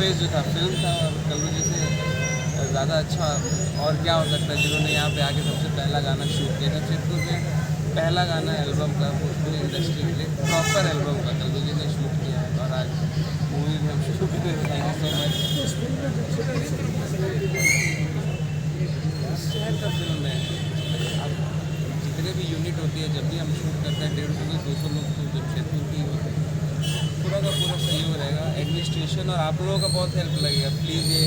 Face जो था film था, और कल्लू जी से ज़्यादा अच्छा और क्या हो सकता है, जिन्होंने यहाँ पे आके सबसे पहला गाना शूट किया। जमशेदपुर में पहला गाना एल्बम का भोजपुरी इंडस्ट्री के लिए प्रॉपर एल्बम का कल्लू जी ने शूट किया है, और आज मूवी में हम शूट कर रहे हैं। Thank you so much. शहर का फिल्म है, अब जितने भी यूनिट होती है, जब भी हम शूट करते हैं 150 से 200 लोग तो जमशेदपुर की होते हैं। पूरा का पूरा सहयोग रहेगा, एडमिनिस्ट्रेशन और आप लोगों का बहुत हेल्प लगेगा। प्लीज़ ये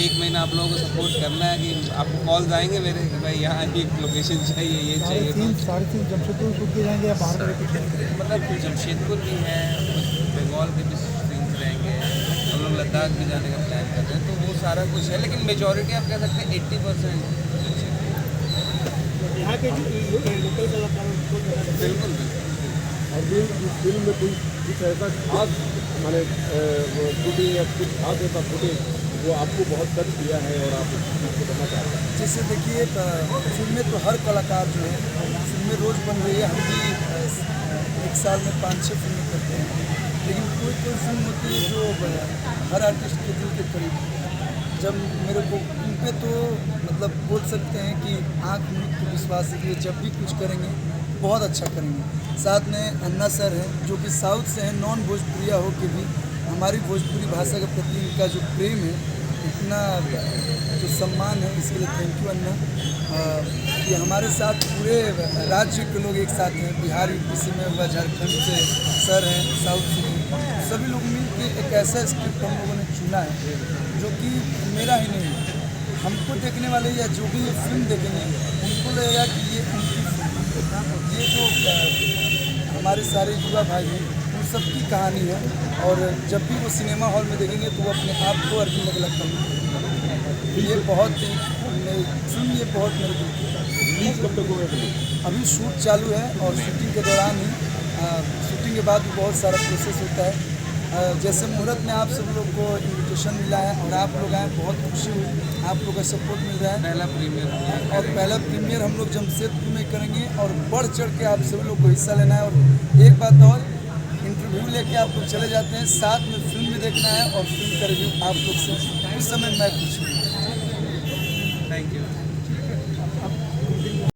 1 महीना आप लोगों को सपोर्ट करना है कि आपको कॉल्स आएंगे मेरे कि भाई यहाँ एक लोकेशन चाहिए, ये चाहिए। 3.5 जमशेदपुर शूट किए जाएंगे या बाहर मतलब जमशेदपुर भी है, बंगाल के भी सीन्स रहेंगे, हम लोग लद्दाख भी जाने का प्लान कर रहे हैं, तो वो सारा कुछ है। लेकिन मेजॉरिटी आप कह सकते हैं 80% यहाँ के लोकल कलाकारों को बिल्कुल। और इस फिल्म में कुछ ऐसा खास माने शूटिंग या कुछ खास ऐसा फुटेज जो आपको बहुत टच किया है और आप उसको करना चाहते हैं? जैसे देखिए, फिल्म में तो हर कलाकार जो है फिल्में रोज़ बन रही है। हम भी एक साल में 5-6 फिल्में करते हैं, लेकिन कोई फिल्म होती है जो हर आर्टिस्ट के दिल के करीब है। जब मेरे को उन पे तो मतलब बोल सकते हैं कि आँख मूंद के विश्वास है कि जब भी कुछ करेंगे बहुत अच्छा करेंगे। साथ में अन्ना सर हैं जो कि साउथ से हैं, नॉन भोजपुरिया हो के भी हमारी भोजपुरी भाषा के प्रति इनका जो प्रेम है, इतना जो सम्मान है, इसके लिए थैंक यू अन्ना। कि हमारे साथ पूरे राज्य के लोग एक साथ हैं, बिहार यूपी से में हुआ, झारखंड से सर हैं, साउथ से भी, सभी लोग मिल के एक ऐसा स्क्रिप्ट हम लोगों ने चुना है जो कि मेरा ही नहीं है, हमको देखने वाले या जो भी ये फिल्म देखेंगे उनको लगेगा कि ये उनकी फिल्म, ये जो हमारे सारे युवा भाई हैं उन सबकी कहानी है। और जब भी वो सिनेमा हॉल में देखेंगे तो वो अपने आप को अरविंद अगला करेंगे। ये बहुत फिल्म ये बहुत मेरे दिल की है। रिलीज कब तक होगा? अभी शूट चालू है और शूटिंग के दौरान ही शूटिंग के बाद भी बहुत सारा प्रोसेस होता है। जैसे मुहूर्त में आप सब लोग को इन्विटेशन मिला है और आप लोग आए, बहुत खुशी हुई, आप लोग का सपोर्ट मिल रहा है। पहला प्रीमियर और पहला प्रीमियर हम लोग जमशेदपुर में करेंगे और बढ़ चढ़ के आप सभी लोग को हिस्सा लेना है। और एक बात और, इंटरव्यू लेके आप लोग चले जाते हैं, साथ में फिल्म भी देखना है और फिल्म का रिव्यू आप लोग से उस समय मैं पूछूँगा। Thank you.